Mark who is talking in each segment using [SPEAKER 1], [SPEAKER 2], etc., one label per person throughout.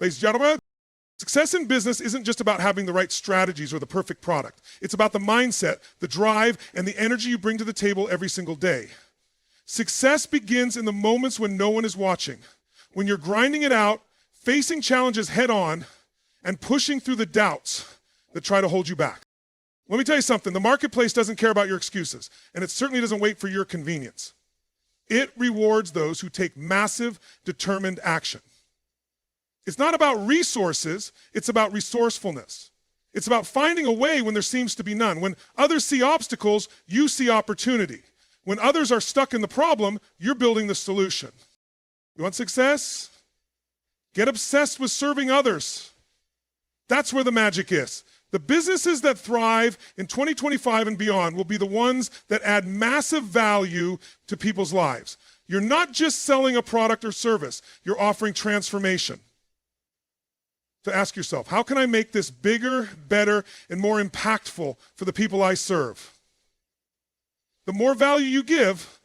[SPEAKER 1] Ladies and gentlemen, success in business isn't just about having the right strategies or the perfect product. It's about the mindset, the drive, and the energy you bring to the table every single day. Success begins in the moments when no one is watching, when you're grinding it out, facing challenges head on, and pushing through the doubts that try to hold you back. Let me tell you something, the marketplace doesn't care about your excuses, and it certainly doesn't wait for your convenience. It rewards those who take massive, determined action. It's not about resources, it's about resourcefulness. It's about finding a way when there seems to be none. When others see obstacles, you see opportunity. When others are stuck in the problem, you're building the solution. You want success? Get obsessed with serving others. That's where the magic is. The businesses that thrive in 2025 and beyond will be the ones that add massive value to people's lives. You're not just selling a product or service, you're offering transformation. So ask yourself, how can I make this bigger, better, and more impactful for the people I serve? The more value you give,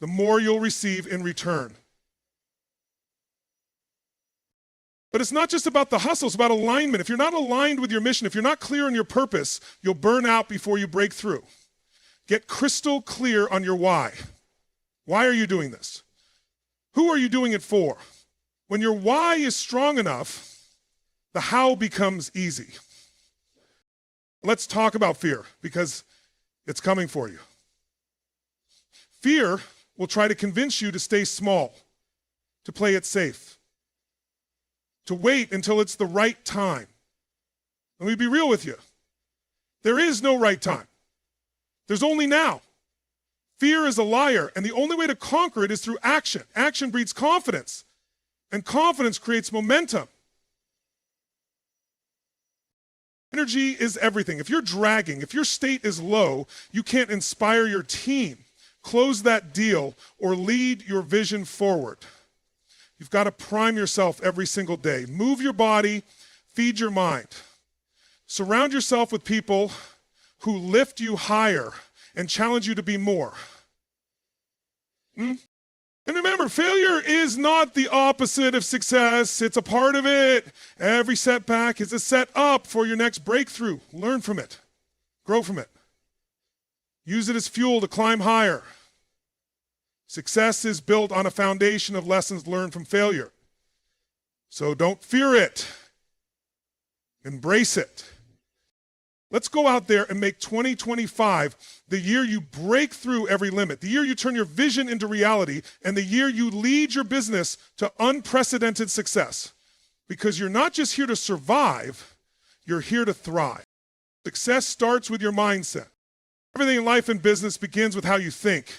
[SPEAKER 1] the more you'll receive in return. But it's not just about the hustle, it's about alignment. If you're not aligned with your mission, if you're not clear on your purpose, you'll burn out before you break through. Get crystal clear on your why. Why are you doing this? Who are you doing it for? When your why is strong enough, the how becomes easy. Let's talk about fear because it's coming for you. Fear will try to convince you to stay small, to play it safe, to wait until it's the right time. Let me be real with you. There is no right time. There's only now. Fear is a liar, and the only way to conquer it is through action. Action breeds confidence, and confidence creates momentum. Energy is everything. If you're dragging, if your state is low, you can't inspire your team, close that deal, or lead your vision forward. You've got to prime yourself every single day. Move your body, feed your mind. Surround yourself with people who lift you higher and challenge you to be more. And remember, failure is not the opposite of success. It's a part of it. Every setback is a setup for your next breakthrough. Learn from it. Grow from it. Use it as fuel to climb higher. Success is built on a foundation of lessons learned from failure. So don't fear it. Embrace it. Let's go out there and make 2025 the year you break through every limit, the year you turn your vision into reality, and the year you lead your business to unprecedented success. Because you're not just here to survive, you're here to thrive. Success starts with your mindset. Everything in life and business begins with how you think.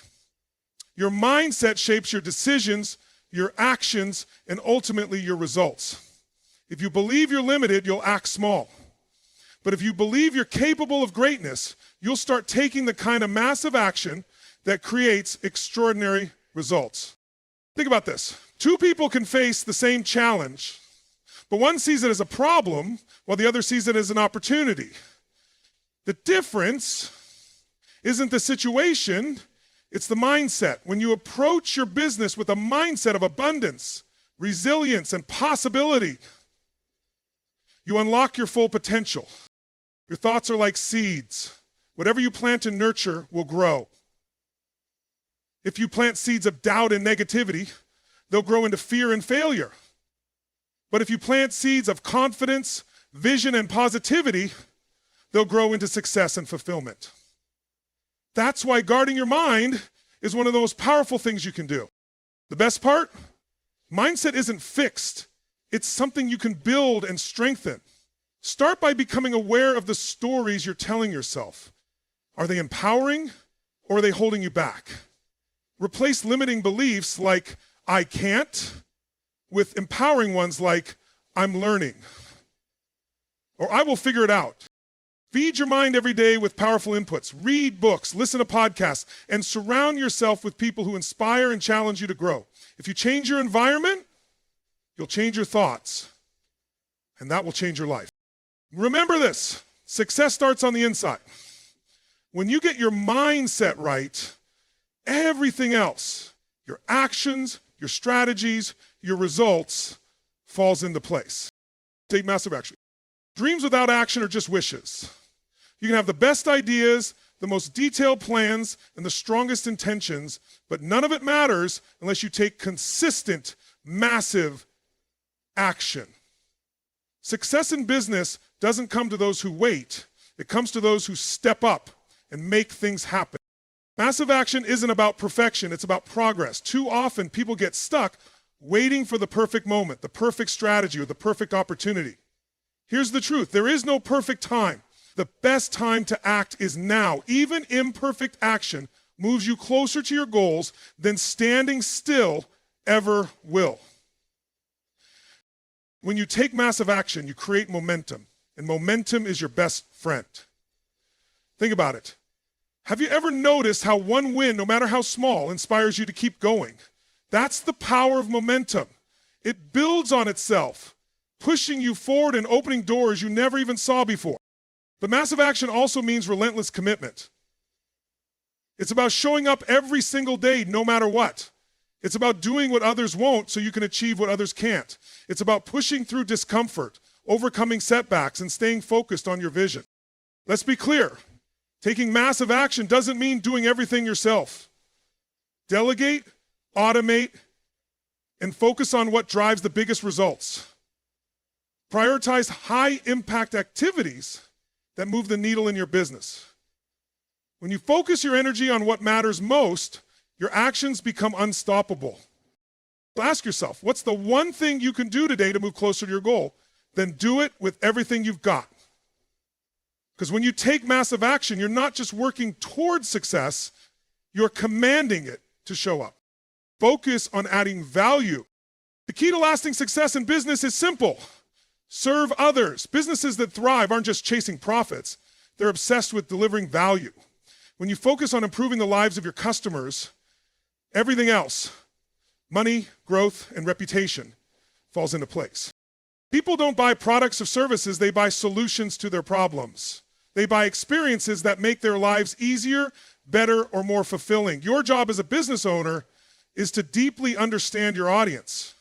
[SPEAKER 1] Your mindset shapes your decisions, your actions, and ultimately your results. If you believe you're limited, you'll act small. But if you believe you're capable of greatness, you'll start taking the kind of massive action that creates extraordinary results. Think about this. Two people can face the same challenge, but one sees it as a problem while the other sees it as an opportunity. The difference isn't the situation, it's the mindset. When you approach your business with a mindset of abundance, resilience, and possibility, you unlock your full potential. Your thoughts are like seeds. Whatever you plant and nurture will grow. If you plant seeds of doubt and negativity, they'll grow into fear and failure. But if you plant seeds of confidence, vision, and positivity, they'll grow into success and fulfillment. That's why guarding your mind is one of the most powerful things you can do. The best part? Mindset isn't fixed. It's something you can build and strengthen. Start by becoming aware of the stories you're telling yourself. Are they empowering or are they holding you back? Replace limiting beliefs like, I can't, with empowering ones like, I'm learning, or I will figure it out. Feed your mind every day with powerful inputs. Read books, listen to podcasts, and surround yourself with people who inspire and challenge you to grow. If you change your environment, you'll change your thoughts, and that will change your life. Remember this, success starts on the inside. When you get your mindset right, everything else, your actions, your strategies, your results falls into place. Take massive action. Dreams without action are just wishes. You can have the best ideas, the most detailed plans, and the strongest intentions, but none of it matters unless you take consistent, massive action. Success in business doesn't come to those who wait. It comes to those who step up and make things happen. Massive action isn't about perfection, it's about progress. Too often, people get stuck waiting for the perfect moment, the perfect strategy, or the perfect opportunity. Here's the truth. There is no perfect time. The best time to act is now. Even imperfect action moves you closer to your goals than standing still ever will. When you take massive action, you create momentum, and momentum is your best friend. Think about it. Have you ever noticed how one win, no matter how small, inspires you to keep going? That's the power of momentum. It builds on itself, pushing you forward and opening doors you never even saw before. But massive action also means relentless commitment. It's about showing up every single day, no matter what. It's about doing what others won't so you can achieve what others can't. It's about pushing through discomfort, overcoming setbacks, and staying focused on your vision. Let's be clear. Taking massive action doesn't mean doing everything yourself. Delegate, automate, and focus on what drives the biggest results. Prioritize high-impact activities that move the needle in your business. When you focus your energy on what matters most, your actions become unstoppable. So ask yourself, what's the one thing you can do today to move closer to your goal? Then do it with everything you've got. Because when you take massive action, you're not just working towards success, you're commanding it to show up. Focus on adding value. The key to lasting success in business is simple. Serve others. Businesses that thrive aren't just chasing profits. They're obsessed with delivering value. When you focus on improving the lives of your customers, everything else, money, growth, and reputation, falls into place. People don't buy products or services, they buy solutions to their problems. They buy experiences that make their lives easier, better, or more fulfilling. Your job as a business owner is to deeply understand your audience.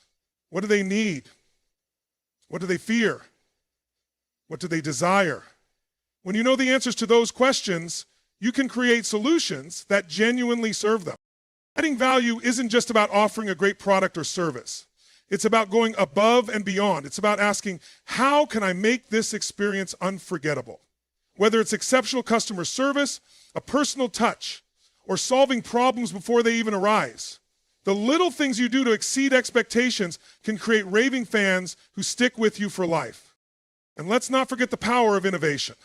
[SPEAKER 1] What do they need? What do they fear? What do they desire? When you know the answers to those questions, you can create solutions that genuinely serve them. Adding value isn't just about offering a great product or service. It's about going above and beyond. It's about asking, how can I make this experience unforgettable? Whether it's exceptional customer service, a personal touch, or solving problems before they even arise. The little things you do to exceed expectations can create raving fans who stick with you for life. And let's not forget the power of innovation.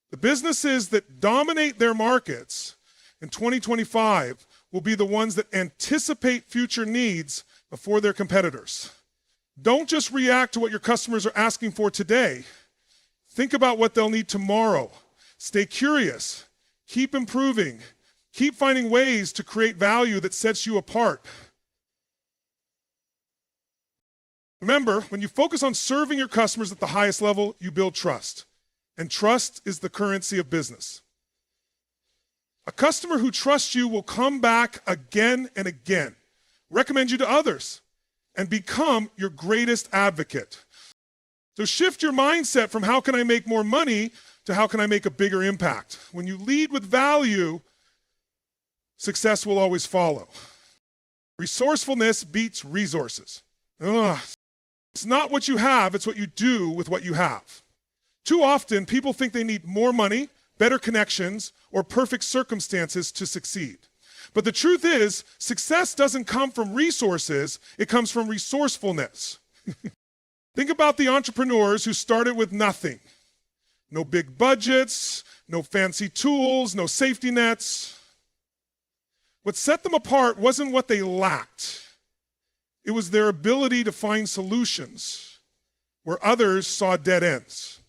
[SPEAKER 1] The businesses that dominate their markets in 2025 will be the ones that anticipate future needs before their competitors. Don't just react to what your customers are asking for today. Think about what they'll need tomorrow. Stay curious. Keep improving. Keep finding ways to create value that sets you apart. Remember, when you focus on serving your customers at the highest level, you build trust. And trust is the currency of business. A customer who trusts you will come back again and again, recommend you to others, and become your greatest advocate. So shift your mindset from how can I make more money to how can I make a bigger impact. When you lead with value, success will always follow. Resourcefulness beats resources. It's not what you have, it's what you do with what you have. Too often, people think they need more money, better connections, or perfect circumstances to succeed. But the truth is, success doesn't come from resources, it comes from resourcefulness. Think about the entrepreneurs who started with nothing. No big budgets, no fancy tools, no safety nets. What set them apart wasn't what they lacked. It was their ability to find solutions where others saw dead ends.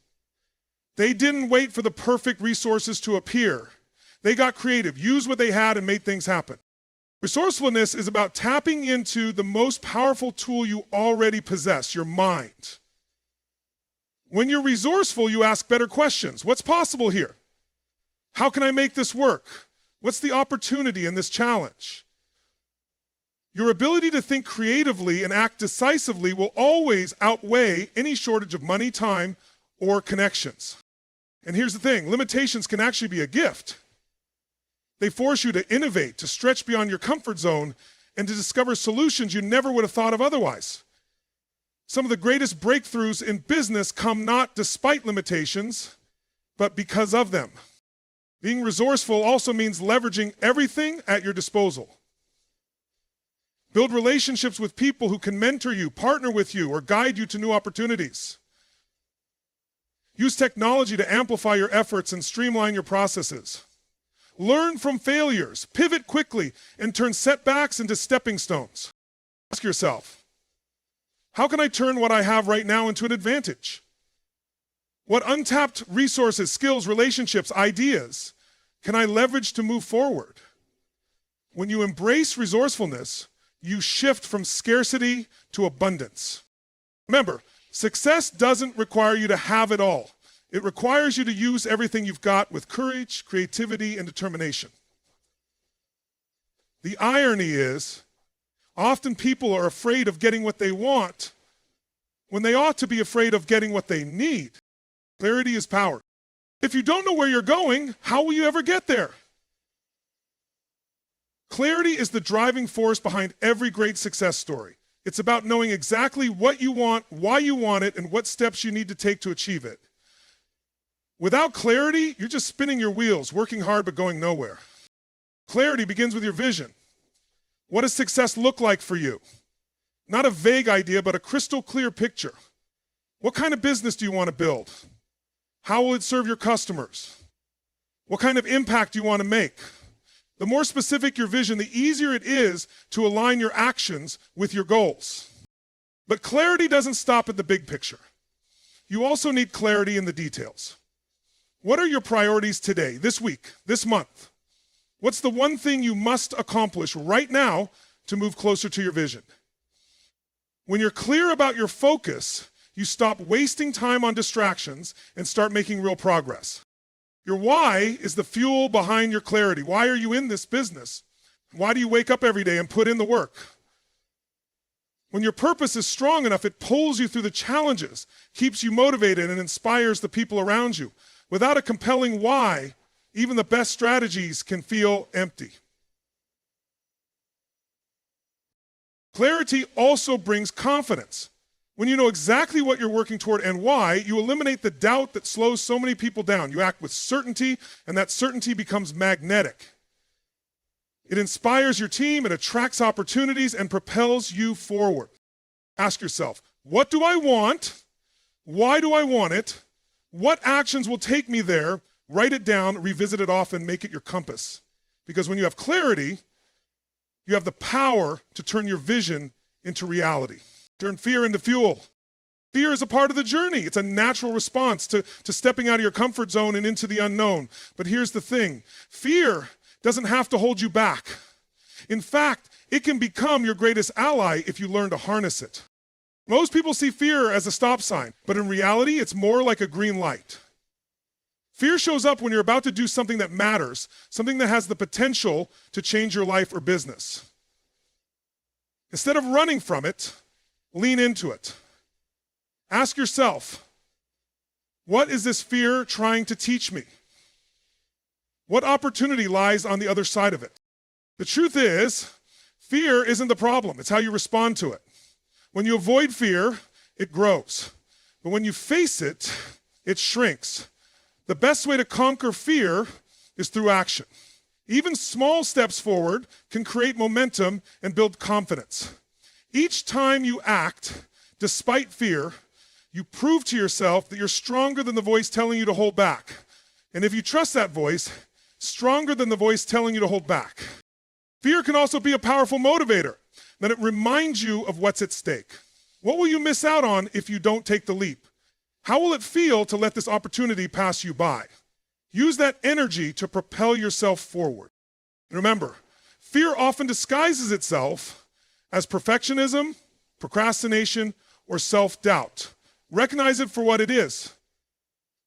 [SPEAKER 1] They didn't wait for the perfect resources to appear. They got creative, used what they had, and made things happen. Resourcefulness is about tapping into the most powerful tool you already possess, your mind. When you're resourceful, you ask better questions. What's possible here? How can I make this work? What's the opportunity in this challenge? Your ability to think creatively and act decisively will always outweigh any shortage of money, time, or connections. And here's the thing, limitations can actually be a gift. They force you to innovate, to stretch beyond your comfort zone, and to discover solutions you never would have thought of otherwise. Some of the greatest breakthroughs in business come not despite limitations, but because of them. Being resourceful also means leveraging everything at your disposal. Build relationships with people who can mentor you, partner with you, or guide you to new opportunities. Use technology to amplify your efforts and streamline your processes. Learn from failures, pivot quickly, and turn setbacks into stepping stones. Ask yourself, how can I turn what I have right now into an advantage? What untapped resources, skills, relationships, ideas can I leverage to move forward? When you embrace resourcefulness, you shift from scarcity to abundance. Remember, success doesn't require you to have it all. It requires you to use everything you've got with courage, creativity, and determination. The irony is, often people are afraid of getting what they want when they ought to be afraid of getting what they need. Clarity is power. If you don't know where you're going, how will you ever get there? Clarity is the driving force behind every great success story. It's about knowing exactly what you want, why you want it, and what steps you need to take to achieve it. Without clarity, you're just spinning your wheels, working hard but going nowhere. Clarity begins with your vision. What does success look like for you? Not a vague idea, but a crystal clear picture. What kind of business do you want to build? How will it serve your customers? What kind of impact do you want to make? The more specific your vision, the easier it is to align your actions with your goals. But clarity doesn't stop at the big picture. You also need clarity in the details. What are your priorities today, this week, this month? What's the one thing you must accomplish right now to move closer to your vision? When you're clear about your focus, you stop wasting time on distractions and start making real progress. Your why is the fuel behind your clarity. Why are you in this business? Why do you wake up every day and put in the work? When your purpose is strong enough, it pulls you through the challenges, keeps you motivated, and inspires the people around you. Without a compelling why, even the best strategies can feel empty. Clarity also brings confidence. When you know exactly what you're working toward and why, you eliminate the doubt that slows so many people down. You act with certainty, and that certainty becomes magnetic. It inspires your team, it attracts opportunities, and propels you forward. Ask yourself, what do I want? Why do I want it? What actions will take me there? Write it down, revisit it often, make it your compass. Because when you have clarity, you have the power to turn your vision into reality. Turn fear into fuel. Fear is a part of the journey. It's a natural response to stepping out of your comfort zone and into the unknown. But here's the thing. Fear doesn't have to hold you back. In fact, it can become your greatest ally if you learn to harness it. Most people see fear as a stop sign, but in reality, it's more like a green light. Fear shows up when you're about to do something that matters, something that has the potential to change your life or business. Instead of running from it, lean into it. Ask yourself, what is this fear trying to teach me? What opportunity lies on the other side of it? The truth is, fear isn't the problem. It's how you respond to it. When you avoid fear, it grows. But when you face it, it shrinks. The best way to conquer fear is through action. Even small steps forward can create momentum and build confidence. Each time you act, despite fear, you prove to yourself that you're stronger than the voice telling you to hold back. And if you trust that voice, stronger than the voice telling you to hold back. Fear can also be a powerful motivator. Then it reminds you of what's at stake. What will you miss out on if you don't take the leap? How will it feel to let this opportunity pass you by? Use that energy to propel yourself forward. And remember, fear often disguises itself as perfectionism, procrastination, or self-doubt. Recognize it for what it is,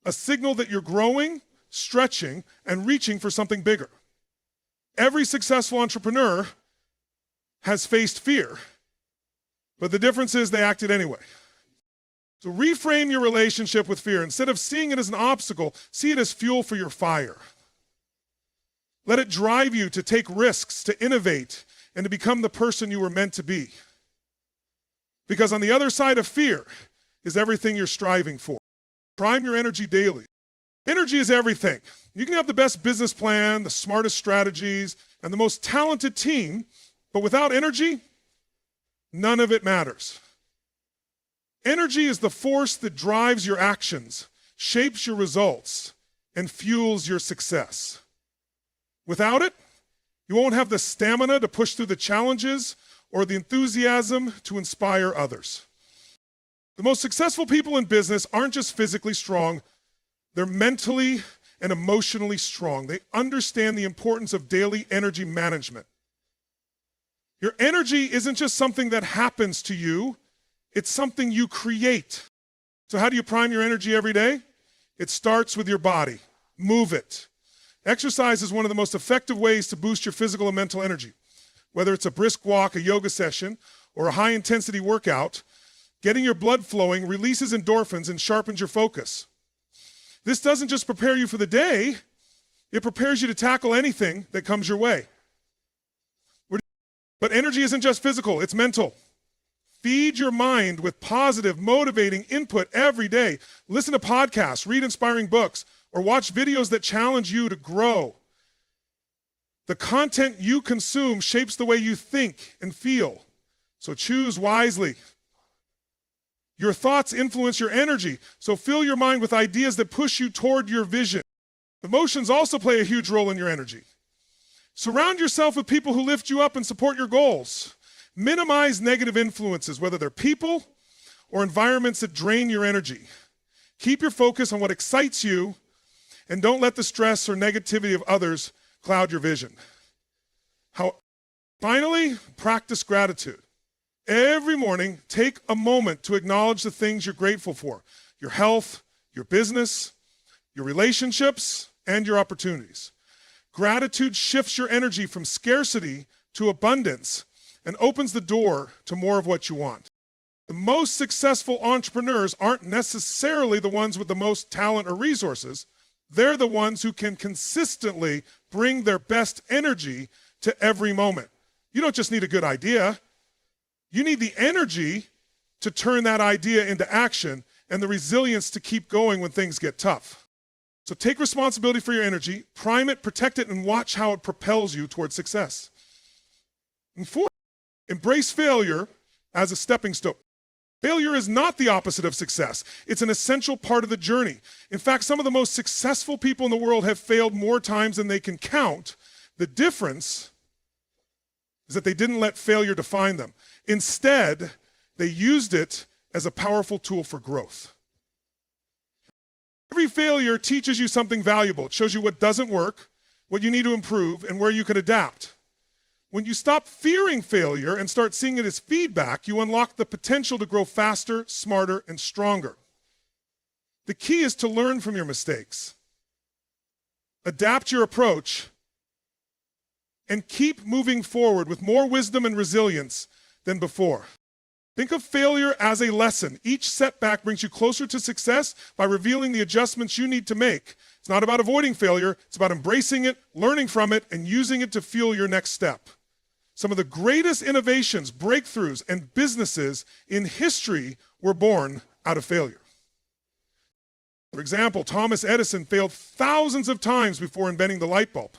[SPEAKER 1] a signal that you're growing, stretching, and reaching for something bigger. Every successful entrepreneur has faced fear, but the difference is they acted anyway. So reframe your relationship with fear. Instead of seeing it as an obstacle, see it as fuel for your fire. Let it drive you to take risks, to innovate, and to become the person you were meant to be. Because on the other side of fear is everything you're striving for. Prime your energy daily. Energy is everything. You can have the best business plan, the smartest strategies, and the most talented team, but without energy, none of it matters. Energy is the force that drives your actions, shapes your results, and fuels your success. Without it, you won't have the stamina to push through the challenges or the enthusiasm to inspire others. The most successful people in business aren't just physically strong, they're mentally and emotionally strong. They understand the importance of daily energy management. Your energy isn't just something that happens to you, it's something you create. So how do you prime your energy every day? It starts with your body. Move it. Exercise is one of the most effective ways to boost your physical and mental energy. Whether it's a brisk walk, a yoga session, or a high-intensity workout, getting your blood flowing releases endorphins and sharpens your focus. This doesn't just prepare you for the day, it prepares you to tackle anything that comes your way. But energy isn't just physical, it's mental. Feed your mind with positive, motivating input every day. Listen to podcasts, read inspiring books, or watch videos that challenge you to grow. The content you consume shapes the way you think and feel, so choose wisely. Your thoughts influence your energy, so fill your mind with ideas that push you toward your vision. Emotions also play a huge role in your energy. Surround yourself with people who lift you up and support your goals. Minimize negative influences, whether they're people or environments that drain your energy. Keep your focus on what excites you, and don't let the stress or negativity of others cloud your vision. Finally, practice gratitude. Every morning, take a moment to acknowledge the things you're grateful for: your health, your business, your relationships, and your opportunities. Gratitude shifts your energy from scarcity to abundance and opens the door to more of what you want. The most successful entrepreneurs aren't necessarily the ones with the most talent or resources. They're the ones who can consistently bring their best energy to every moment. You don't just need a good idea. You need the energy to turn that idea into action and the resilience to keep going when things get tough. So take responsibility for your energy, prime it, protect it, and watch how it propels you towards success. And fourth, embrace failure as a stepping stone. Failure is not the opposite of success. It's an essential part of the journey. In fact, some of the most successful people in the world have failed more times than they can count. The difference is that they didn't let failure define them. Instead, they used it as a powerful tool for growth. Every failure teaches you something valuable. It shows you what doesn't work, what you need to improve, and where you can adapt. When you stop fearing failure and start seeing it as feedback, you unlock the potential to grow faster, smarter, and stronger. The key is to learn from your mistakes, adapt your approach, and keep moving forward with more wisdom and resilience than before. Think of failure as a lesson. Each setback brings you closer to success by revealing the adjustments you need to make. It's not about avoiding failure, it's about embracing it, learning from it, and using it to fuel your next step. Some of the greatest innovations, breakthroughs, and businesses in history were born out of failure. For example, Thomas Edison failed thousands of times before inventing the light bulb.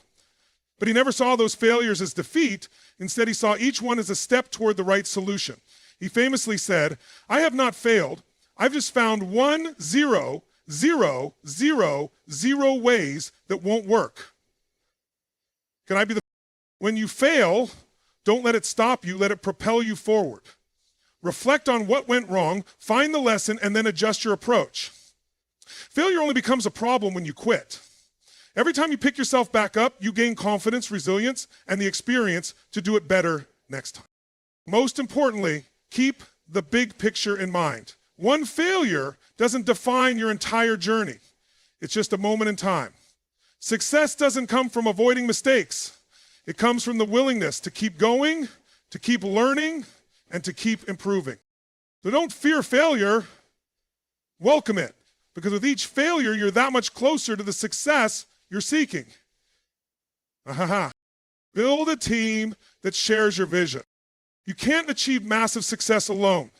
[SPEAKER 1] But he never saw those failures as defeat. Instead, he saw each one as a step toward the right solution. He famously said, "I have not failed. I've just found 1,0,0,0,0 ways that won't work." Can I be the... When you fail, don't let it stop you, let it propel you forward. Reflect on what went wrong, find the lesson, and then adjust your approach. Failure only becomes a problem when you quit. Every time you pick yourself back up, you gain confidence, resilience, and the experience to do it better next time. Most importantly, keep the big picture in mind. One failure doesn't define your entire journey. It's just a moment in time. Success doesn't come from avoiding mistakes. It comes from the willingness to keep going, to keep learning, and to keep improving. So don't fear failure, welcome it, because with each failure, you're that much closer to the success you're seeking. Build a team that shares your vision. You can't achieve massive success alone.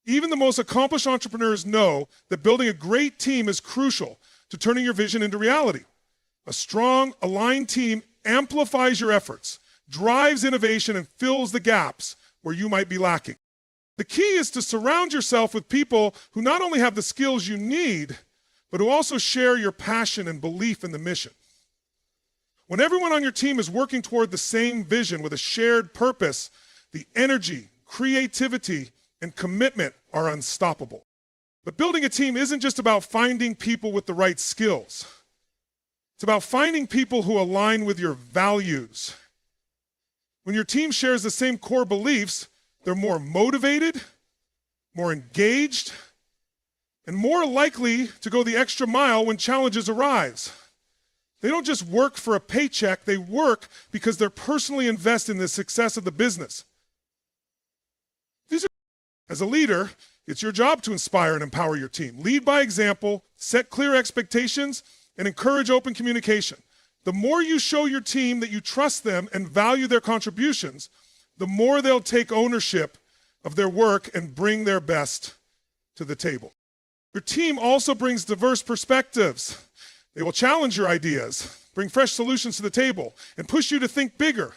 [SPEAKER 1] Even the most accomplished entrepreneurs know that building a great team is crucial to turning your vision into reality. A strong, aligned team amplifies your efforts, drives innovation, and fills the gaps where you might be lacking. The key is to surround yourself with people who not only have the skills you need, but who also share your passion and belief in the mission. When everyone on your team is working toward the same vision with a shared purpose, the energy, creativity, and commitment are unstoppable. But building a team isn't just about finding people with the right skills. It's about finding people who align with your values. When your team shares the same core beliefs, they're more motivated, more engaged, and more likely to go the extra mile when challenges arise. They don't just work for a paycheck, they work because they're personally invested in the success of the business. As a leader, it's your job to inspire and empower your team. Lead by example, set clear expectations, and encourage open communication. The more you show your team that you trust them and value their contributions, the more they'll take ownership of their work and bring their best to the table. Your team also brings diverse perspectives. They will challenge your ideas, bring fresh solutions to the table, and push you to think bigger.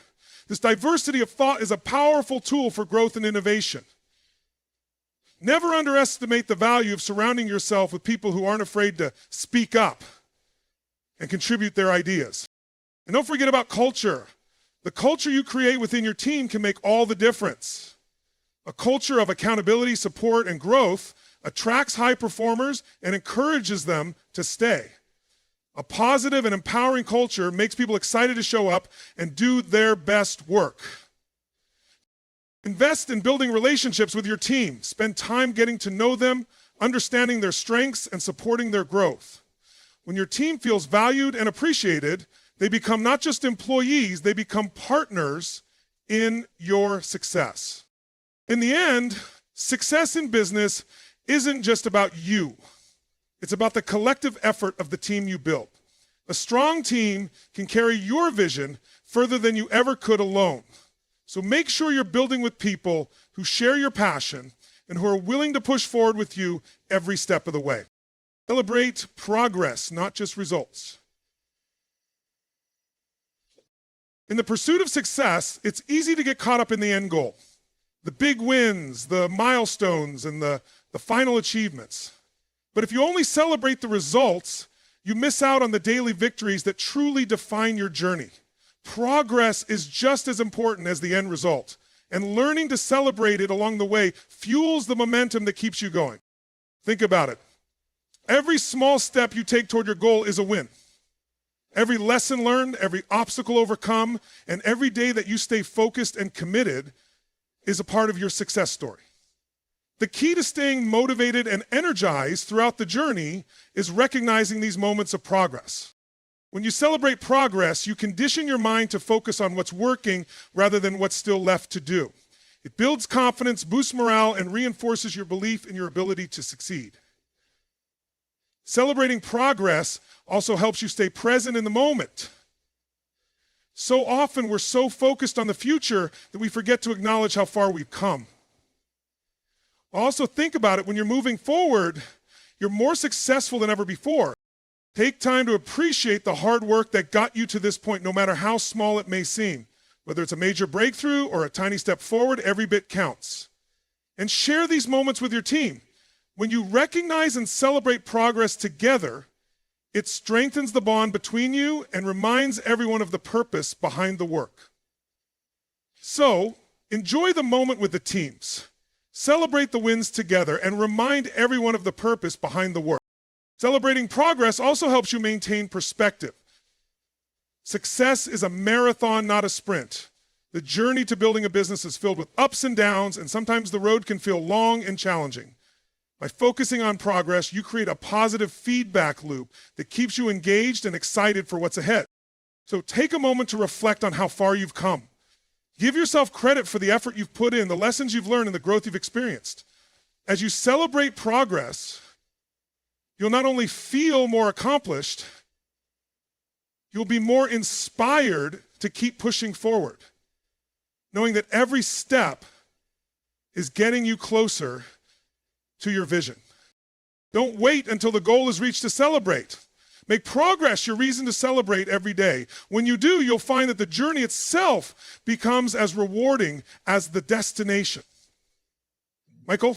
[SPEAKER 1] This diversity of thought is a powerful tool for growth and innovation. Never underestimate the value of surrounding yourself with people who aren't afraid to speak up and contribute their ideas. And don't forget about culture. The culture you create within your team can make all the difference. A culture of accountability, support, and growth attracts high performers and encourages them to stay. A positive and empowering culture makes people excited to show up and do their best work. Invest in building relationships with your team. Spend time getting to know them, understanding their strengths, and supporting their growth. When your team feels valued and appreciated, they become not just employees, they become partners in your success. In the end, success in business isn't just about you. It's about the collective effort of the team you built. A strong team can carry your vision further than you ever could alone. So make sure you're building with people who share your passion and who are willing to push forward with you every step of the way. Celebrate progress, not just results. In the pursuit of success, it's easy to get caught up in the end goal, the big wins, the milestones, and the final achievements. But if you only celebrate the results, you miss out on the daily victories that truly define your journey. Progress is just as important as the end result, and learning to celebrate it along the way fuels the momentum that keeps you going. Think about it. Every small step you take toward your goal is a win. Every lesson learned, every obstacle overcome, and every day that you stay focused and committed is a part of your success story. The key to staying motivated and energized throughout the journey is recognizing these moments of progress. When you celebrate progress, you condition your mind to focus on what's working rather than what's still left to do. It builds confidence, boosts morale, and reinforces your belief in your ability to succeed. Celebrating progress also helps you stay present in the moment. So often we're so focused on the future that we forget to acknowledge how far we've come. Also think about it, when you're moving forward, you're more successful than ever before. Take time to appreciate the hard work that got you to this point, no matter how small it may seem. Whether it's a major breakthrough or a tiny step forward, every bit counts. And share these moments with your team. When you recognize and celebrate progress together, it strengthens the bond between you and reminds everyone of the purpose behind the work. So, enjoy the moment with the teams. Celebrate the wins together and remind everyone of the purpose behind the work. Celebrating progress also helps you maintain perspective. Success is a marathon, not a sprint. The journey to building a business is filled with ups and downs, and sometimes the road can feel long and challenging. By focusing on progress, you create a positive feedback loop that keeps you engaged and excited for what's ahead. So take a moment to reflect on how far you've come. Give yourself credit for the effort you've put in, the lessons you've learned, and the growth you've experienced. As you celebrate progress, you'll not only feel more accomplished, you'll be more inspired to keep pushing forward, knowing that every step is getting you closer to your vision. Don't wait until the goal is reached to celebrate. Make progress your reason to celebrate every day. When you do, you'll find that the journey itself becomes as rewarding as the destination. Michael?